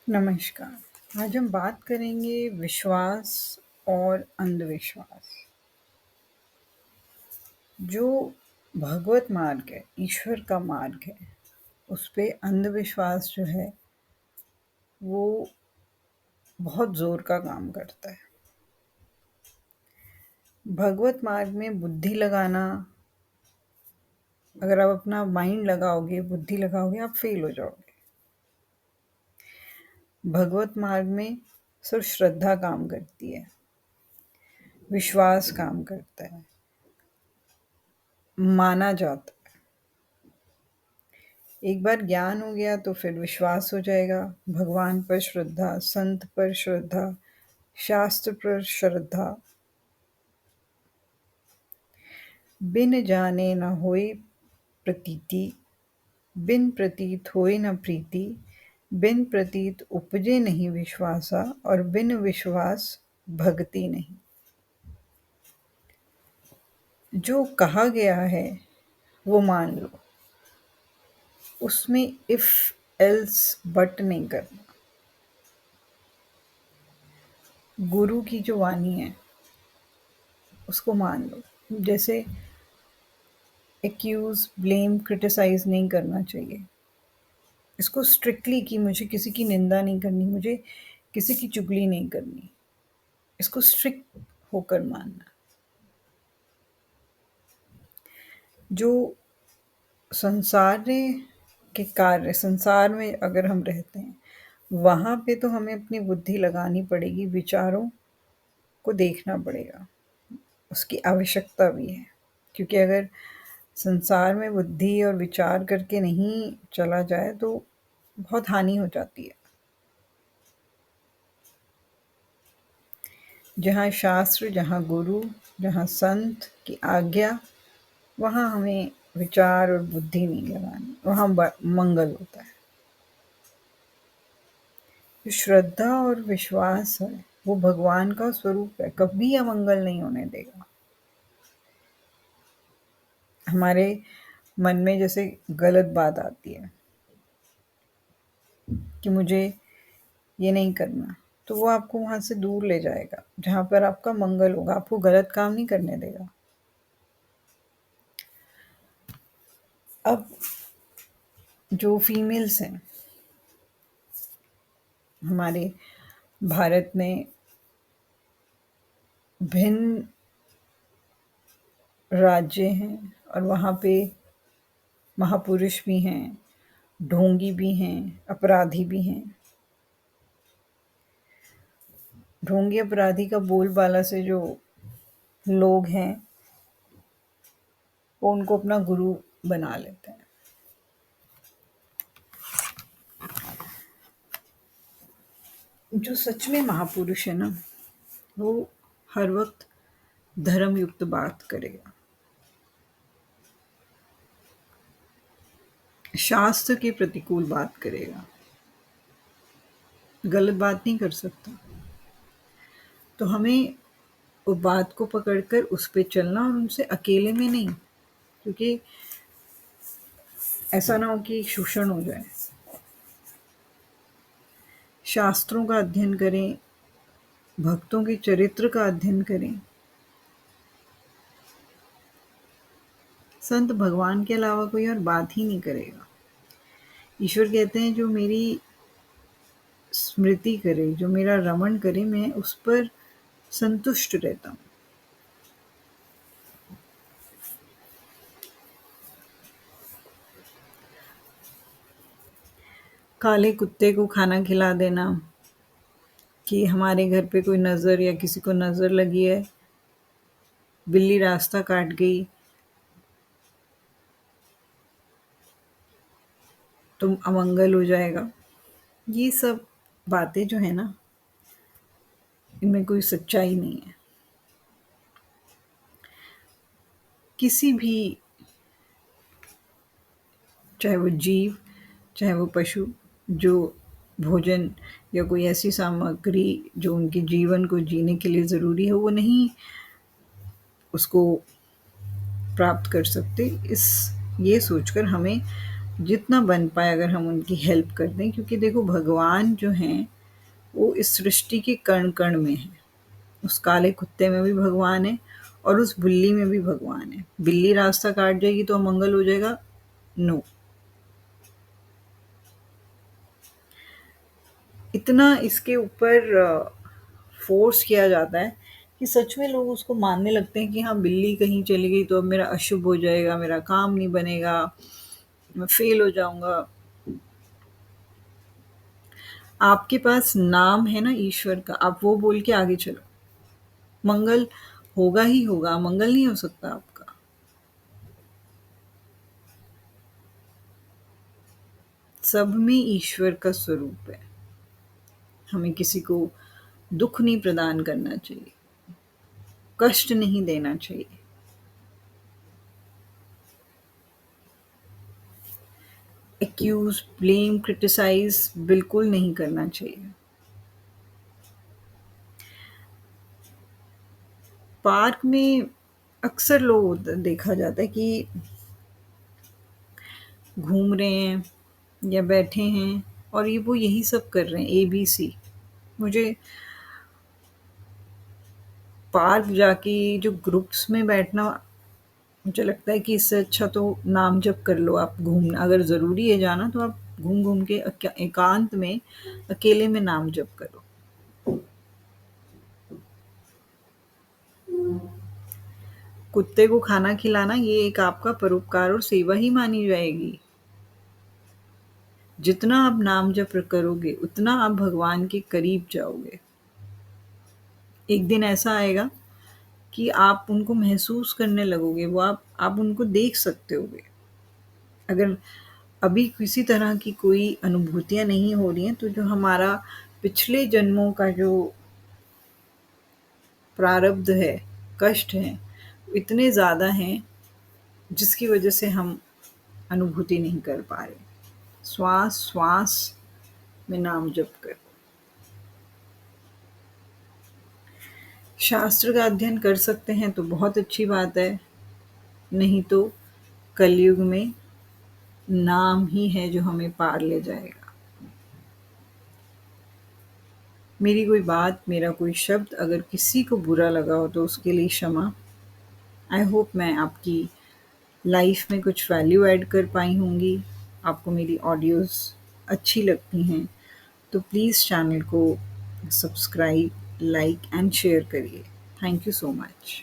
नमस्कार। आज हम बात करेंगे विश्वास और अंधविश्वास। जो भगवत मार्ग है, ईश्वर का मार्ग है, उस पे अंधविश्वास जो है वो बहुत ज़ोर का काम करता है। भगवत मार्ग में बुद्धि लगाना, अगर आप अपना माइंड लगाओगे, बुद्धि लगाओगे, आप फेल हो जाओगे। भगवत मार्ग में सिर्फ श्रद्धा काम करती है, विश्वास काम करता है, माना जाता है। एक बार ज्ञान हो गया तो फिर विश्वास हो जाएगा। भगवान पर श्रद्धा, संत पर श्रद्धा, शास्त्र पर श्रद्धा। बिन जाने न होए प्रतीति, बिन प्रतीत होए न प्रीति, बिन प्रतीत उपजे नहीं विश्वासा, और बिन विश्वास भक्ति नहीं। जो कहा गया है वो मान लो, उसमें इफ एल्स बट नहीं करना। गुरु की जो वाणी है उसको मान लो। जैसे एक्यूज, ब्लेम, क्रिटिसाइज नहीं करना चाहिए। इसको स्ट्रिक्टली कि मुझे किसी की निंदा नहीं करनी, मुझे किसी की चुगली नहीं करनी, इसको स्ट्रिक्ट होकर मानना। जो संसार के कार्य, संसार में अगर हम रहते हैं, वहाँ पे तो हमें अपनी बुद्धि लगानी पड़ेगी, विचारों को देखना पड़ेगा, उसकी आवश्यकता भी है। क्योंकि अगर संसार में बुद्धि और विचार करके नहीं चला जाए तो बहुत हानि हो जाती है। जहाँ शास्त्र, जहाँ गुरु, जहाँ संत की आज्ञा, वहाँ हमें विचार और बुद्धि नहीं लगानी, वहाँ मंगल होता है। जो श्रद्धा और विश्वास है वो भगवान का स्वरूप है, कभी अमंगल नहीं होने देगा। हमारे मन में जैसे गलत बात आती है कि मुझे ये नहीं करना, तो वो आपको वहाँ से दूर ले जाएगा जहाँ पर आपका मंगल होगा, आपको गलत काम नहीं करने देगा। अब जो फीमेल्स हैं हमारे भारत में, भिन्न राज्य हैं और वहाँ पे महापुरुष भी हैं, ढोंगी भी हैं, अपराधी भी हैं। ढोंगी अपराधी का बोलबाला से जो लोग हैं वो उनको अपना गुरु बना लेते हैं। जो सच में महापुरुष है ना, वो हर वक्त धर्म युक्त बात करेगा, शास्त्र के प्रतिकूल बात करेगा, गलत बात नहीं कर सकता। तो हमें वो बात को पकड़कर उस पे चलना, और उनसे अकेले में नहीं, क्योंकि ऐसा ना हो कि शोषण हो जाए। शास्त्रों का अध्ययन करें, भक्तों के चरित्र का अध्ययन करें। संत भगवान के अलावा कोई और बात ही नहीं करेगा। ईश्वर कहते हैं जो मेरी स्मृति करे, जो मेरा रमण करे, मैं उस पर संतुष्ट रहता हूँ। काले कुत्ते को खाना खिला देना, कि हमारे घर पे कोई नज़र या किसी को नज़र लगी है, बिल्ली रास्ता काट गई तो अमंगल हो जाएगा। ये सब बातें जो है ना, इनमें कोई सच्चाई नहीं है। किसी भी, चाहे वो जीव, चाहे वो पशु, जो भोजन या कोई ऐसी सामग्री जो उनके जीवन को जीने के लिए ज़रूरी है, वो नहीं उसको प्राप्त कर सकते। इस ये सोचकर हमें जितना बन पाए अगर हम उनकी हेल्प कर दें, क्योंकि देखो भगवान जो हैं, वो इस सृष्टि के कण-कण में हैं। उस काले कुत्ते में भी भगवान है और उस बिल्ली में भी भगवान है। बिल्ली रास्ता काट जाएगी तो अमंगल हो जाएगा? नो। इतना इसके ऊपर फ़ोर्स किया जाता है कि सच में लोग उसको मानने लगते हैं कि हाँ, बिल्ली कहीं चली गई तो अब मेरा अशुभ हो जाएगा, मेरा काम नहीं बनेगा, मैं फ़ेल हो जाऊँगा। आपके पास नाम है ना ईश्वर का, आप वो बोल के आगे चलो। मंगल होगा ही होगा, अमंगल नहीं हो सकता आपका। सब में ईश्वर का स्वरूप है। हमें किसी को दुःख नहीं प्रदान करना चाहिए, कष्ट नहीं देना चाहिए। एक्यूज़, ब्लेम, क्रिटिसाइज़ बिल्कुल नहीं करना चाहिए। पार्क में अक्सर लोग देखा जाता है कि घूम रहे हैं या बैठे हैं और ये वो यही सब कर रहे हैं, एबीसी। मुझे पार्क जाके जो ग्रुप्स में बैठना, मुझे लगता है कि इससे अच्छा तो नाम जप कर लो आप। घूमना अगर ज़रूरी है जाना तो आप घूम-घूम के एकांत में अकेले में नाम जप करो। कुत्ते को खाना खिलाना ये एक आपका परोपकार और सेवा ही मानी जाएगी। जितना आप नाम जप करोगे, उतना आप भगवान के करीब जाओगे। एक दिन ऐसा आएगा कि आप उनको महसूस करने लगोगे, वो आप उनको देख सकते होगे। अगर अभी किसी तरह की कोई अनुभूतियाँ नहीं हो रही हैं, तो जो हमारा पिछले जन्मों का जो प्रारब्ध है, कष्ट हैं, इतने ज़्यादा हैं, जिसकी वजह से हम अनुभूति नहीं कर पा रहे। श्वास-श्वास में नाम जप करो। शास्त्र का अध्ययन कर सकते हैं तो बहुत अच्छी बात है, नहीं तो कलयुग में नाम ही है जो हमें पार ले जाएगा। मेरी कोई बात, मेरा कोई शब्द अगर किसी को बुरा लगा हो तो उसके लिए क्षमा। आई होप मैं आपकी लाइफ में कुछ वैल्यू ऐड कर पाई होंगी। आपको मेरी ऑडियोज़ अच्छी लगती हैं तो प्लीज़ चैनल को सब्सक्राइब, लाइक एंड शेयर करिए। Thank you so much.